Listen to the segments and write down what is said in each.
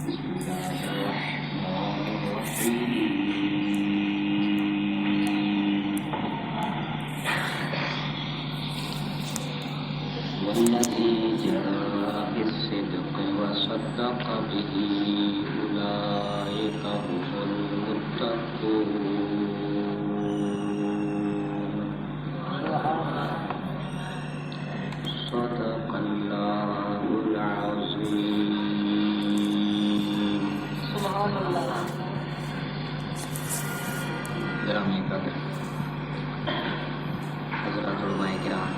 بسم الله الرحمن الرحيم والذي جاء بالصدق وصدق به أولئك هم المتقون صدق الله العظيم سبحان اللہ. گرامی قدر حضرات علماء کرام،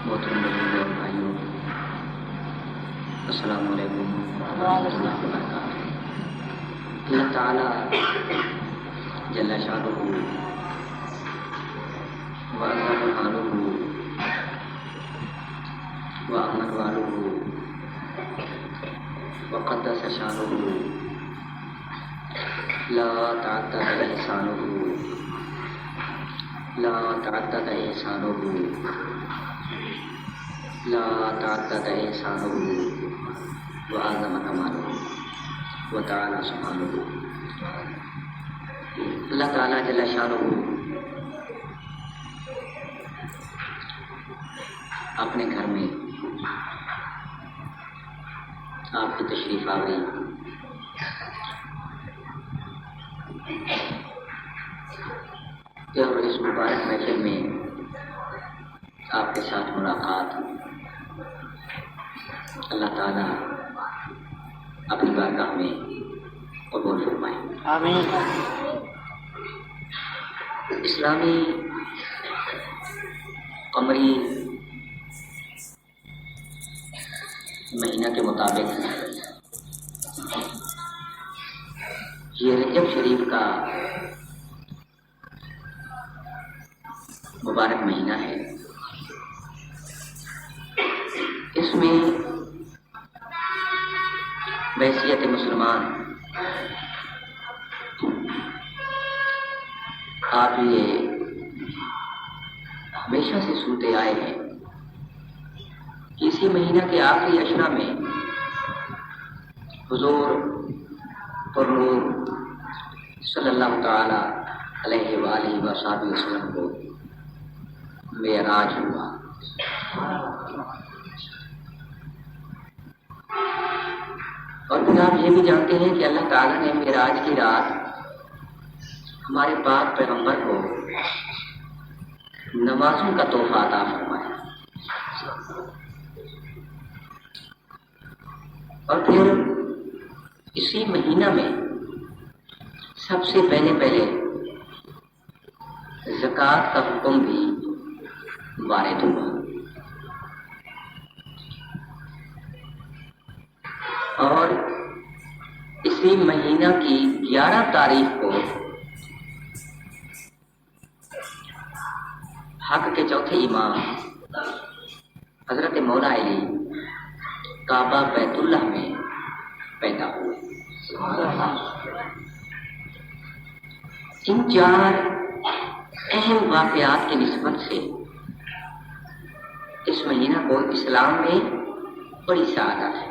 محترم بزرگوں اور بھائیوں، السلام علیکم ورحمۃ اللہ وبرکاتہ. اللہ تعالی جل شانہ وعظم حالہ وأمن والہ وقدس شانہ لا تعدد احسانہ لا تعدد احسانہ لا تعدد احسانہ وعظم کمالہ وتعالی سبحانہ. اللہ تعالی جل شانہ اپنے گھر میں آپ کی تشریف آوری اور اس مبارک محفل میں آپ کے ساتھ ملاقات اللہ تعالیٰ اپنی بارگاہ میں قبول فرمائے. آمین. اسلامی قمری مہینہ کے مطابق یہ رجب شریف کا مبارک مہینہ ہے. اس میں بحیثیت مسلمان آپ یہ ہمیشہ سے سنتے آئے ہیں کہ اسی مہینہ کے آخری عشرہ میں حضور پرنور صلی اللہ تعالی علیہ وآلہ وصحبہ وسلم کو معراج ہوا. اور پھر آپ یہ بھی جانتے ہیں کہ اللہ تعالیٰ نے معراج کی رات ہمارے پاک پیغمبر کو نمازوں کا تحفہ عطا فرمایا. اور پھر اسی مہینہ میں سب سے پہلے زکوٰۃ کا حکم بھی وارد ہوا. اور اسی مہینہ کی 11 تاریخ کو حق کے چوتھے امام حضرت مولا علی کعبہ بیت اللہ میں پیدا ہوئے. ان 4 اہم واقعات کی نسبت سے اس مہینہ کو اسلام میں بڑی سعادت ہے.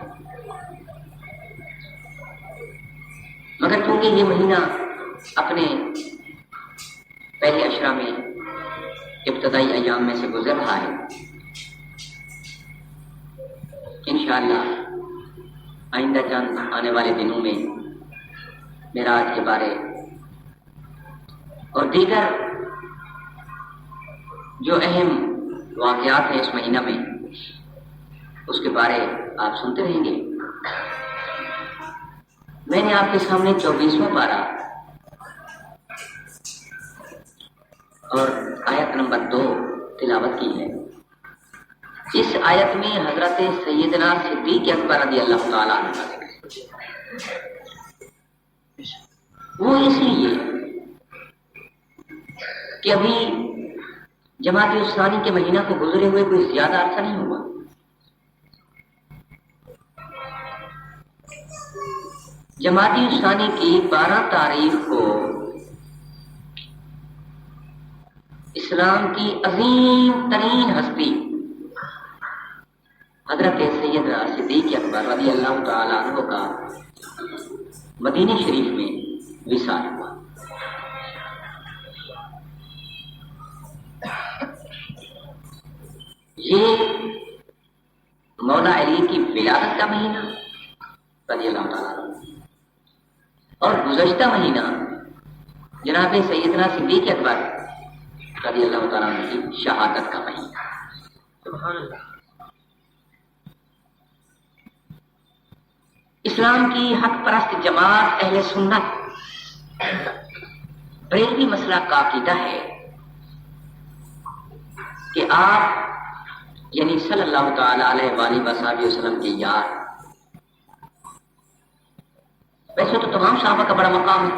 مگر چونکہ یہ مہینہ اپنے پہلے عشرہ میں ابتدائی ایام میں سے گزر رہا ہے، انشاءاللہ آئندہ چند آنے والے دنوں میں معراج کے بارے اور دیگر جو اہم واقعات ہیں اس مہینہ میں اس کے بارے آپ سنتے رہیں گے. میں نے آپ کے سامنے 24واں پارہ اور آیت نمبر 2 تلاوت کی ہے. اس آیت میں حضرت سیدنا صدیق اکبر رضی اللہ تعالیٰ عنہ کا ذکر ہے. وہ اس لیے کہ ابھی جماعت اسلامی کے مہینہ کو گزرے ہوئے کوئی زیادہ عرصہ نہیں ہوا. جماعت اسلامی کی 12 تاریخ کو اسلام کی عظیم ترین ہستی حضرت سیدنا صدیق اکبر رضی اللہ تعالیٰ عنہ کا مدینہ شریف میں وصال ہوا۔ یہ مولا علی کی ولادت کا مہینہ رضی اللہ تعالیٰ عنہ، اور گزشتہ مہینہ جناب سیدنا صدیق اکبر رضی اللہ تعالیٰ عنہ کی شہادت کا مہینہ۔ سبحان اللہ۔ اسلام کی حق پرست جماعت اہل سنت بریلوی مسلک کا عقیدہ ہے کہ آپ یعنی صلی اللہ تعالی علیہ وآلہ وصحبہ وسلم کے یار، ویسے تو تمام صحابہ کا بڑا مقام ہے،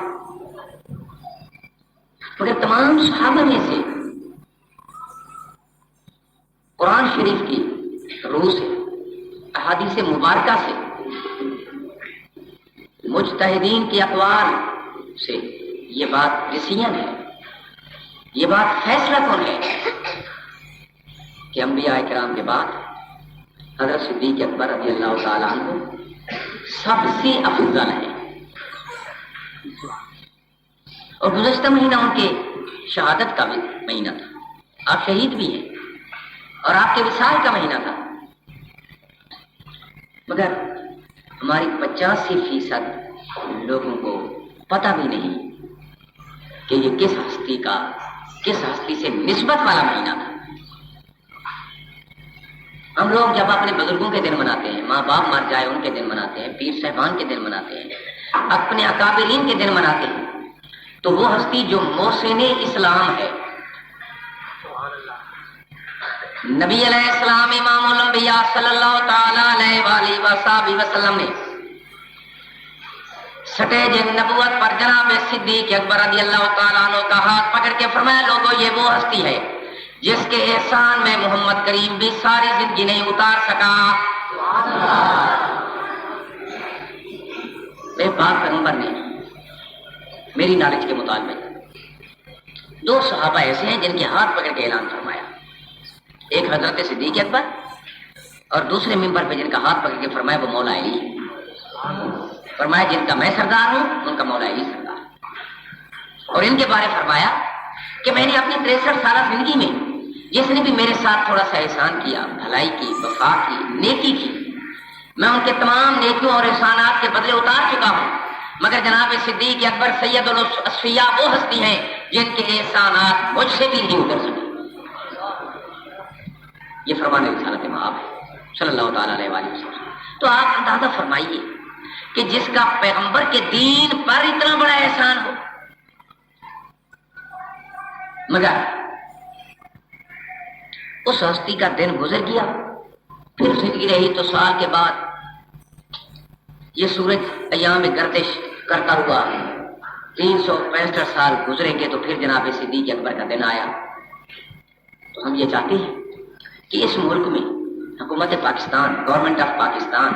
مگر تمام صحابہ میں سے قرآن شریف کی روح سے، احادیث مبارکہ سے، مجتہدین کے اقوال سے یہ بات رسین ہے، یہ بات فیصلہ کن ہے کہ انبیاء کرام کے بعد حضرت صدیق اکبر رضی اللہ تعالیٰ عنہ سب سے افضل ہے، اور گزشتہ مہینہ ان کے شہادت کا بھی مہینہ تھا، آپ شہید بھی ہیں، اور آپ کے وصال کا مہینہ تھا، مگر ہماری 85% لوگوں کو پتہ بھی نہیں کہ یہ کس ہستی سے نسبت والا مہینہ تھا۔ ہم لوگ جب اپنے بزرگوں کے دن مناتے ہیں، ماں باپ مر جائے ان کے دن مناتے ہیں، پیر صاحبان کے دن مناتے ہیں، اپنے اکابرین کے دن مناتے ہیں، تو وہ ہستی جو محسن اسلام ہے، نبی علیہ السلام امام الانبیاء صلی اللہ تعالی علیہ وآلہ وصحبہ وسلم نے سٹیج نبوت پر جناب صدیق اکبر رضی اللہ تعالیٰ عنہ کا ہاتھ پکڑ کے فرمایا، لوگوں یہ وہ ہستی ہے جس کے احسان میں محمد کریم بھی ساری زندگی نہیں اتار سکا۔ بے پاک پیغمبر نے میری نالج کے مطابق 2 صحابہ ایسے ہیں جن کے ہاتھ پکڑ کے اعلان فرمایا، ایک حضرت صدیق اکبر اور دوسرے ممبر پہ جن کا ہاتھ پکڑ کے فرمایا وہ مولا علی ہے، فرمایا جن کا میں سردار ہوں ان کا مولا علی سردار ہے، اور ان کے بارے فرمایا کہ میں نے اپنی 63 سالہ زندگی میں جس نے بھی میرے ساتھ تھوڑا سا احسان کیا، بھلائی کی، وفا کی، نیکی کی، میں ان کے تمام نیکیوں اور احسانات کے بدلے اتار چکا ہوں، مگر جناب صدیق اکبر سید الاصفیاء وہ ہستی ہیں جن کے احسانات مجھ سے بھی نہیں اتر سکے۔ یہ فرمان رسالت مآب ہے صلی اللہ تعالی علیہ وآلہ وسلم۔ تو آپ اندازہ فرمائیے کہ جس کا پیغمبر کے دین پر اتنا بڑا احسان ہو، مگر اس ہستی کا دن گزر گیا، پھر زندگی رہی تو سال کے بعد یہ سورج ایام میں گردش کرتا ہوا 365 سال گزریں گے، تو پھر جناب صدیق اکبر کا دن آیا۔ تو ہم یہ چاہتے ہیں کہ اس ملک میں حکومت پاکستان، گورنمنٹ آف پاکستان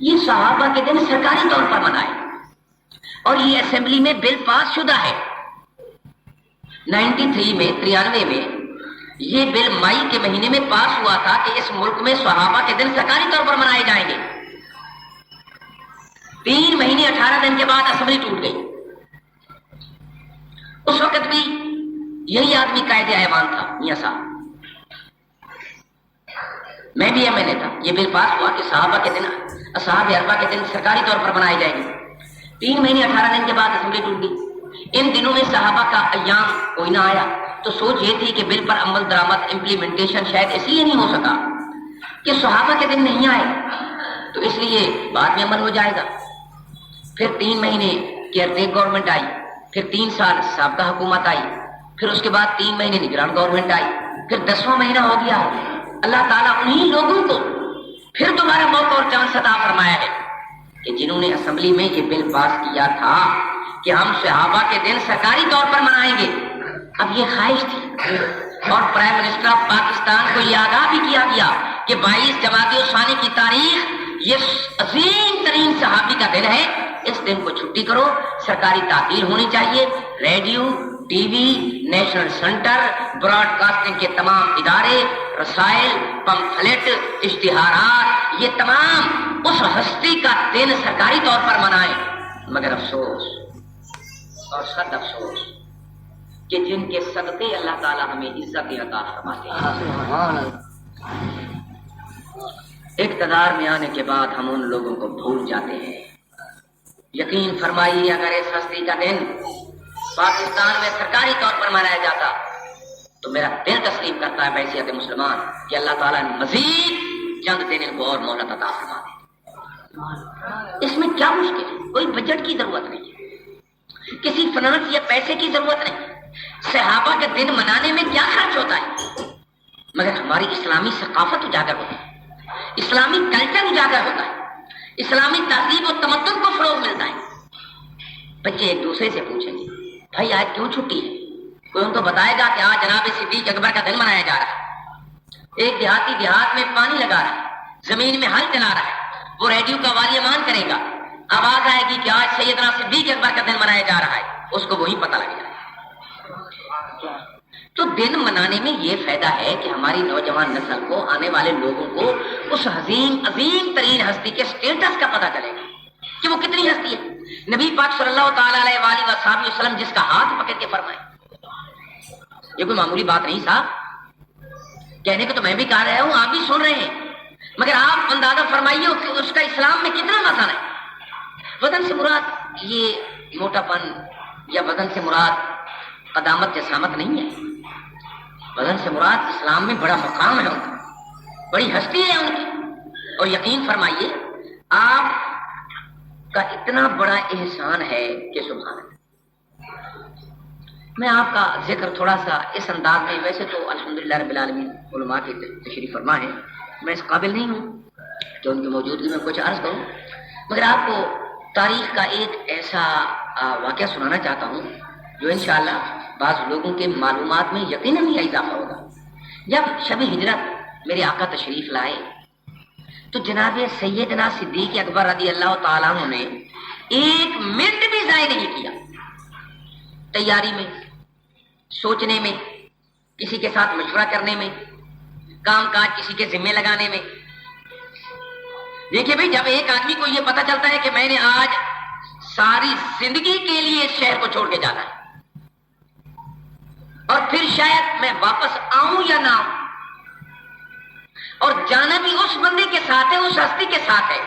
یہ صحابہ کے دن سرکاری طور پر منائے، اور یہ اسمبلی میں بل پاس شدہ ہے۔ 93 میں یہ بل مئی کے مہینے میں پاس ہوا تھا کہ اس ملک میں صحابہ کے دن سرکاری طور پر منائے جائیں گے۔ 3 مہینے 18 دن کے بعد اسمبلی ٹوٹ گئی۔ اس وقت بھی یہی آدمی قائد ایوان تھا، میاں صاحب، میں بھی ایم این اے تھا۔ یہ بل پاس ہوا کہ صحابہ کے دن، اصحاب اربعہ کے دن سرکاری طور پر منائے جائیں گے۔ 3 مہینے 18 دن کے بعد اسمبلی ٹوٹ گئی۔ ان دنوں میں صحابہ کا ایام کوئی نہ آیا، تو سوچ یہ تھی کہ بل پر عمل درآمد امپلیمنٹیشن شاید اس لیے نہیں ہو سکا کہ صحابہ کے دن نہیں آئے، تو اس لیے بعد میں عمل ہو جائے گا۔ پھر 3 مہینے کیئر ٹیک گورنمنٹ آئی، پھر 3 سال سابقہ حکومت آئی، پھر اس کے بعد 3 مہینے نگران گورنمنٹ آئی، پھر 10واں مہینہ ہو گیا۔ اللہ تعالیٰ انہی لوگوں کو پھر دوبارہ موقع اور چانس عطا فرمایا ہے کہ جنہوں نے اسمبلی میں یہ بل پاس کیا تھا کہ ہم صحابہ کے دن سرکاری طور پر منائیں گے، اب یہ خواہش تھی، اور پرائم منسٹر آف پاکستان کو یہ آگاہ بھی کیا گیا کہ 22 جمادی الثانی کی تاریخ یہ عظیم ترین صحابی کا دن ہے، اس دن کو چھٹی کرو، سرکاری تعطیل ہونی چاہیے، radio, TV, national centre, broadcasting کے تمام ادارے، رسائل، پمفلٹ، اشتہارات، یہ تمام اس ہستی کا دن سرکاری طور پر منائیں، مگر افسوس اور صد افسوس کہ جن کے صدقے اللہ تعالیٰ ہمیں عزت عطا فرماتے ہیں، اقتدار میں آنے کے بعد ہم ان لوگوں کو بھول جاتے ہیں۔ یقین فرمائیے اگر اس ہستی کا دن پاکستان میں سرکاری طور پر منایا جاتا تو میرا دل تسلیم کرتا ہے بحیثیت مسلمان کہ اللہ تعالیٰ نے مزید چند دن ان کو اور مہلت عطا فرما دے۔ اس میں کیا مشکل ہے؟ کوئی بجٹ کی ضرورت نہیں، کسی فنانس یا پیسے کی ضرورت نہیں۔ صحابہ کے دن منانے میں کیا خرچ ہوتا ہے؟ مگر ہماری اسلامی ثقافت اجاگر ہوتی ہے، اسلامی کلچر اجاگر ہوتا ہے، اسلامی تہذیب و تمدن کو فروغ ملتا ہے۔ بچے ایک دوسرے سے پوچھیں گے بھائی آج کیوں چھٹی ہے؟ کوئی ان کو بتائے گا کہ آج جناب صدیق اکبر کا دن منایا جا رہا ہے۔ ایک دیہاتی دیہات میں پانی لگا رہا ہے، زمین میں ہل چلا رہا ہے، وہ ریڈیو کا والیمان کرے گا، آواز آئے گی کہ آج سیدنا صدیق اکبر کا دن منایا جا رہا ہے، اس کو وہی پتہ لگ جائے۔ تو دن منانے میں یہ فائدہ ہے کہ ہماری نوجوان نسل کو، آنے والے لوگوں کو اس عظیم ترین ہستی کے سٹیٹس کا پتہ چلے گا کہ وہ کتنی ہستی ہے۔ نبی پاک صلی اللہ تعالیٰ علیہ وآلہ وسلم جس کا ہاتھ پکڑ کے فرمائے، یہ کوئی معمولی بات نہیں صاحب، کہنے کو تو میں بھی کہہ رہا ہوں، آپ بھی سن رہے ہیں، مگر آپ اندازہ فرمائیے کہ اس کا اسلام میں کتنا مثلا ہے۔ وزن سے مراد یہ موٹا پن یا وزن سے مراد قدامت جسامت نہیں ہے، وزن سے مراد اسلام میں بڑا مقام ہے ان کا، بڑی ہستی ہے ان کی۔ اور یقین فرمائیے آپ کا اتنا بڑا احسان ہے کہ سبحان اللہ۔ میں آپ کا ذکر تھوڑا سا اس انداز میں، ویسے تو الحمدللہ رب العالمین علماء کی تشریف فرما ہے، میں اس قابل نہیں ہوں کہ ان کی موجودگی میں کچھ عرض کروں، مگر آپ کو تاریخ کا ایک ایسا واقعہ سنانا چاہتا ہوں جو انشاءاللہ بعض لوگوں کے معلومات میں یقیناً ہی اضافہ ہوگا۔ جب شب ہجرت میرے آقا تشریف لائے تو جناب سیدنا صدیق اکبر رضی اللہ تعالیٰ عنہ نے ایک منٹ بھی ضائع نہیں کیا تیاری میں، سوچنے میں، کسی کے ساتھ مشورہ کرنے میں، کام کاج کسی کے ذمہ لگانے میں۔ دیکھیے بھائی، جب ایک آدمی کو یہ پتہ چلتا ہے کہ میں نے آج ساری زندگی کے لیے اس شہر کو چھوڑ کے جانا ہے اور پھر شاید میں واپس آؤں یا نہ آؤں، اور جانا بھی اس بندے کے ساتھ ہے، اس ہستی کے ساتھ ہے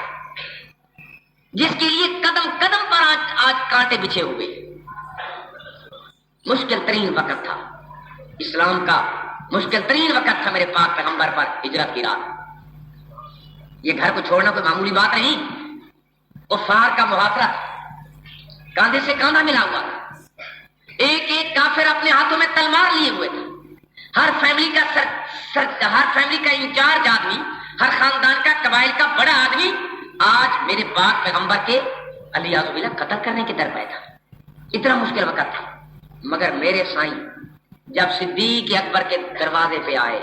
جس کے لیے قدم قدم پر آج کانٹے بچھے ہوئے۔ مشکل ترین وقت تھا اسلام کا، مشکل ترین وقت تھا میرے پاک پیغمبر پر ہجرت کی رات۔ یہ گھر کو چھوڑنا کوئی معمولی بات نہیں، کفار کا محاصرہ کاندھے سے کاندھا ملا ہوا تھا، ایک ایک کافر اپنے ہاتھوں میں تلوار لیے ہوئے تھے، ہر فیملی کا انچارج آدمی، ہر خاندان کا، قبائل کا بڑا آدمی آج میرے پاک پیغمبر کے علیہ باللہ قتل کرنے کے در پہ تھا۔ اتنا مشکل وقت تھا، مگر میرے سائیں جب صدیق اکبر کے دروازے پہ آئے،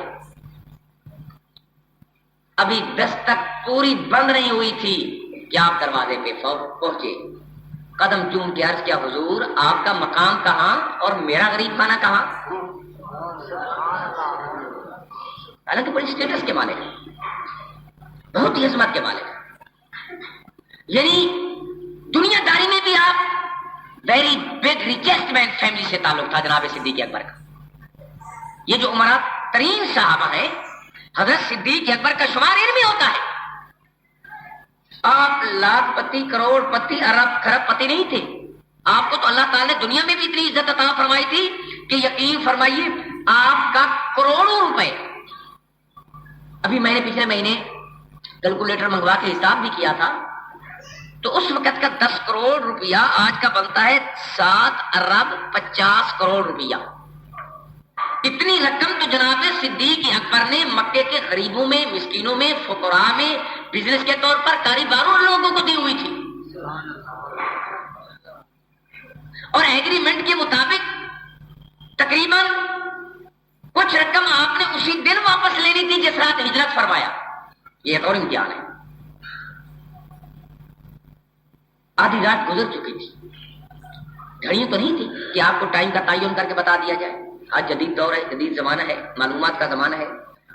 ابھی دستک پوری بند نہیں ہوئی تھی کہ آپ دروازے پہ پہنچے، قدم چوم کے عرض کیا حضور آپ کا مقام کہاں اور میرا غریب خانہ کہاں؟ حالانکہ بڑی اسٹیٹس کے مالک ہیں، بہت ہی عظمت کے مالک ہیں، یعنی دنیا داری میں بھی آپ very big richest man family سے تعلق تھا جناب صدیق اکبر کا۔ یہ جو عمرات ترین صحابہ ہیں، حضرت صدیق اکبر کا شمار ان میں ہوتا ہے۔ آپ لاکھ پتی، کروڑ پتی، ارب خرب پتی نہیں تھے، آپ کو تو اللہ تعالیٰ نے دنیا میں بھی اتنی عزت عطا فرمائی تھی کہ یقین فرمائیے آپ کا کروڑوں روپے، ابھی میں نے پچھلے مہینے کیلکولیٹر منگوا کے حساب بھی کیا تھا، تو اس وقت کا 10 کروڑ روپیہ آج کا بنتا ہے 7 ارب 50 کروڑ روپیہ۔ اتنی رقم تو جناب صدیق اکبر نے مکے کے غریبوں میں، مسکینوں میں، فقراء میں بزنس کے طور پر کاروباروں لوگوں کو دی ہوئی تھی، اور ایگریمنٹ کے مطابق تقریباً کچھ رقم آپ نے اسی دن واپس لینی تھی جس رات ہجرت فرمایا۔ یہ ایک اور امتحان ہے۔ آدھی رات گزر چکی تھی، گھڑیاں تو نہیں تھی کہ آپ کو ٹائم کا تعین کر کے بتا دیا جائے. آج جدید دور ہے، جدید زمانہ ہے، معلومات کا زمانہ ہے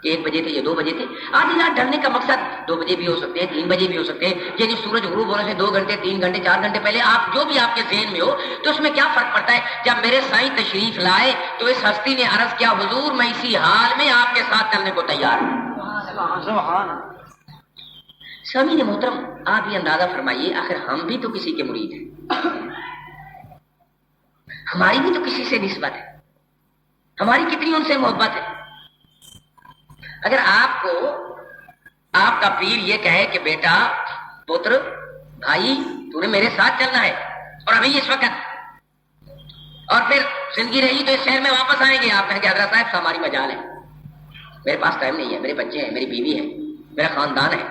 کہ 1 بجے تھے یا 2 بجے تھے. آدھی رات ڈھلنے کا مقصد 2 بجے بھی ہو سکتے ہیں، 3 بجے بھی ہو سکتے ہیں، یعنی سورج غروب ہونے سے 2 گھنٹے 3 گھنٹے 4 گھنٹے پہلے آپ جو بھی آپ کے ذہن میں ہو تو اس میں کیا فرق پڑتا ہے. جب میرے سائیں تشریف لائے تو اس ہستی نے عرض کیا حضور میں اسی حال میں آپ کے ساتھ چلنے کو تیار ہوں. سامعین محترم آپ یہ اندازہ فرمائیے آخر ہم بھی تو کسی کے مرید ہیں، ہماری بھی تو کسی سے نسبت ہے، ہماری کتنی ان سے محبت ہے. اگر آپ کو آپ کا پیر یہ کہے کہ بیٹا پتر بھائی تو نے میرے ساتھ چلنا ہے اور ابھی اس وقت، اور پھر زندگی رہی تو اس شہر میں واپس آئیں گے، آپ کہیں کہ حضرت صاحب ہماری مجال ہے، میرے پاس ٹائم نہیں ہے، میرے بچے ہیں، میری بیوی ہے، میرا خاندان ہے.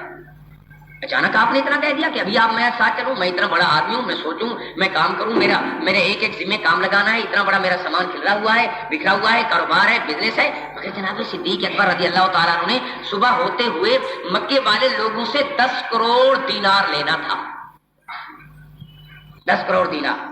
اچانک آپ نے اتنا کہہ دیا کہ ابھی آپ میرے ساتھ چلو، میں اتنا بڑا آدمی ہوں، میں سوچوں، میں کام کروں، میرے ایک ایک ذمہ کام لگانا ہے، اتنا بڑا میرا سامان کھلا ہوا ہے، بکھرا ہوا ہے، کاروبار ہے، بزنس ہے. مگر جناب صدیق اکبر رضی اللہ تعالیٰ عنہ نے صبح ہوتے ہوئے مکے والے لوگوں سے 10 کروڑ دینار لینا تھا. 10 کروڑ دینار.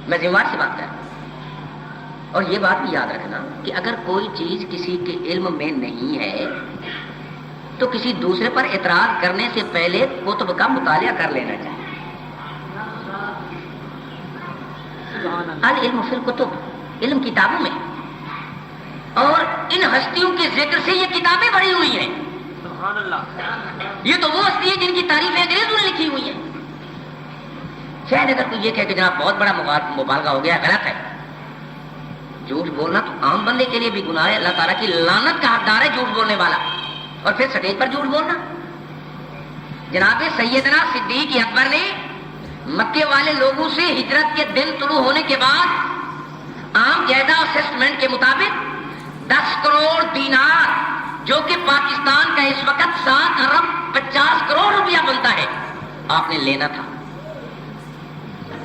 میں ذمہ سے بات کر رہا ہوں، اور یہ بات بھی یاد رکھنا کہ اگر کوئی چیز کسی کے علم میں نہیں ہے تو کسی دوسرے پر اعتراض کرنے سے پہلے کتب کا مطالعہ کر لینا چاہیے. العلم فی الکتب، علم کتابوں میں، اور ان ہستیوں کے ذکر سے یہ کتابیں بڑھی ہوئی ہیں. سبحان اللہ. یہ تو وہ ہستی ہے جن کی تعریفیں انگریزوں نے لکھی ہوئی ہیں. شاید اگر کوئی یہ کہے کہ جناب بہت بڑا مبالغہ ہو گیا، غلط ہے. جھوٹ بولنا تو عام بندے کے لیے بھی گناہ ہے، اللہ تعالیٰ کی لعنت کا حقدار ہے جھوٹ بولنے والا. اور پھر سٹیج پر جھوٹ بولنا. جناب سیدنا صدیق اکبر نے مکے والے لوگوں سے ہجرت کے دن طلوع ہونے کے بعد عام جائزہ اسسمنٹ کے مطابق 10 کروڑ دینار جو کہ پاکستان کا اس وقت 7 ارب 50 کروڑ روپیہ بنتا ہے آپ نے لینا تھا.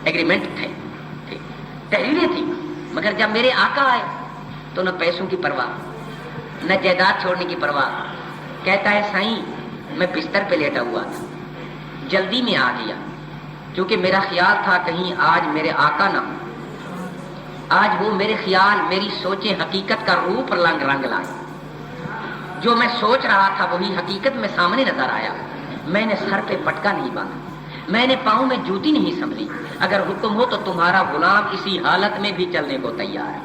ایگریمنٹ تھے, تحریریں تھی, مگر جب میرے آقا آئے تو نہ پیسوں کی پرواہ نہ جائیداد چھوڑنے کی پرواہ. کہتا ہے سائیں میں بستر پہ لیٹا ہوا تھا, جلدی میں آ گیا کیونکہ میرا خیال تھا کہیں آج میرے آقا نہ ہو, آج وہ میرے خیال میری سوچیں حقیقت کا روپ رنگ لائے. جو میں سوچ رہا تھا وہی حقیقت میں سامنے نظر آیا. میں نے سر پہ پٹکا نہیں باندھا, میں نے پاؤں میں جوتی نہیں سنبھلی. اگر حکم ہو تو تمہارا غلام اسی حالت میں بھی چلنے کو تیار ہے.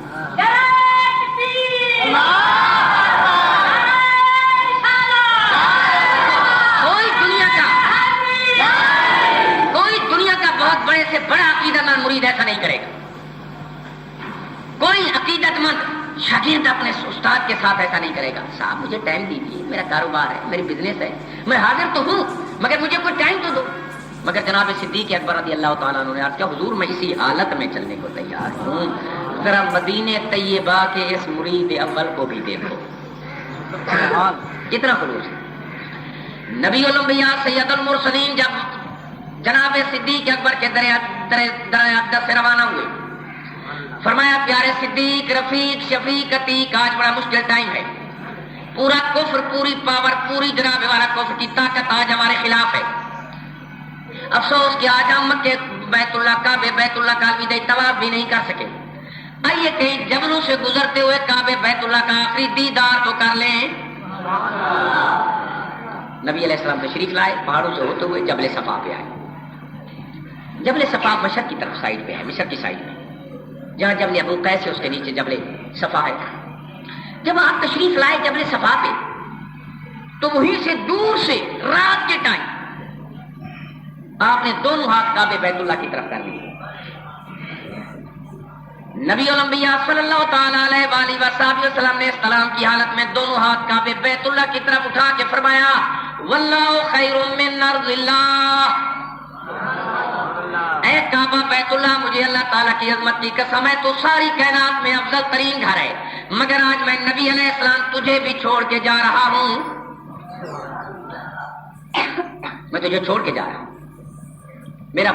کوئی دنیا کا بہت بڑے سے بڑا عقیدت مند مرید ایسا نہیں کرے گا. کوئی عقیدت مند شاگرد اپنے استاد کے ساتھ ایسا نہیں کرے گا. صاحب مجھے ٹائم دیجیے, میرا کاروبار ہے, میری بزنس ہے, میں حاضر تو ہوں مگر مجھے کوئی ٹائم تو دو. مگر جناب صدیق اکبر رضی اللہ تعالیٰ عنہ نے عرض کیا حضور میں اسی حالت میں چلنے کو تیار ہوں, ذرا مدینے طیبہ کے اس مرید اول کو بھی دیکھو. کتنا خلوص ہے. نبی الانبیاء سید المرسلین جب جناب صدیق اکبر کے در اقدس سے روانہ ہوئے, فرمایا پیارے صدیق رفیق شفیق عتیق آج بڑا مشکل ٹائم ہے. پورا کفر, پوری پاور, پوری جناب والا کفر کی طاقت آج ہمارے خلاف ہے. افسوس کہ آج ہم مکے بیت اللہ کعبے بیت اللہ کا الوداعی طواف بھی نہیں کر سکے. آئیے کہیں جبلوں سے گزرتے ہوئے کعبے بیت اللہ کا آخری دیدار تو کر لیں. نبی علیہ السلام تشریف لائے, پہاڑوں سے ہوتے ہوئے جبل صفا پہ آئے. جبل صفا مشرق کی طرف سائڈ پہ ہے, مصر کی سائڈ میں, جہاں جبل ابو قیس ہے اس کے نیچے جبل صفا ہے. جب آپ تشریف لائے جبل صفا پہ تو وہیں سے دور سے رات کے ٹائم آپ نے دونوں ہاتھ کعبے بیت اللہ کی طرف کر لیے. نبی الانبیاء صلی اللہ تعالی علیہ وآلہ وصحبہ وسلم نے استلام کی حالت میں دونوں ہاتھ کعبے بیت اللہ کی طرف اٹھا کے فرمایا واللہ خیر من ارض اللہ. اے کعبہ بیت اللہ, مجھے اللہ تعالیٰ کی عظمت کی قسم ہے تو ساری کائنات میں افضل ترین گھر ہے, مگر آج میں نبی علیہ السلام تجھے بھی چھوڑ کے جا رہا ہوں. میں تجھے چھوڑ کے جا رہا ہوں. میرا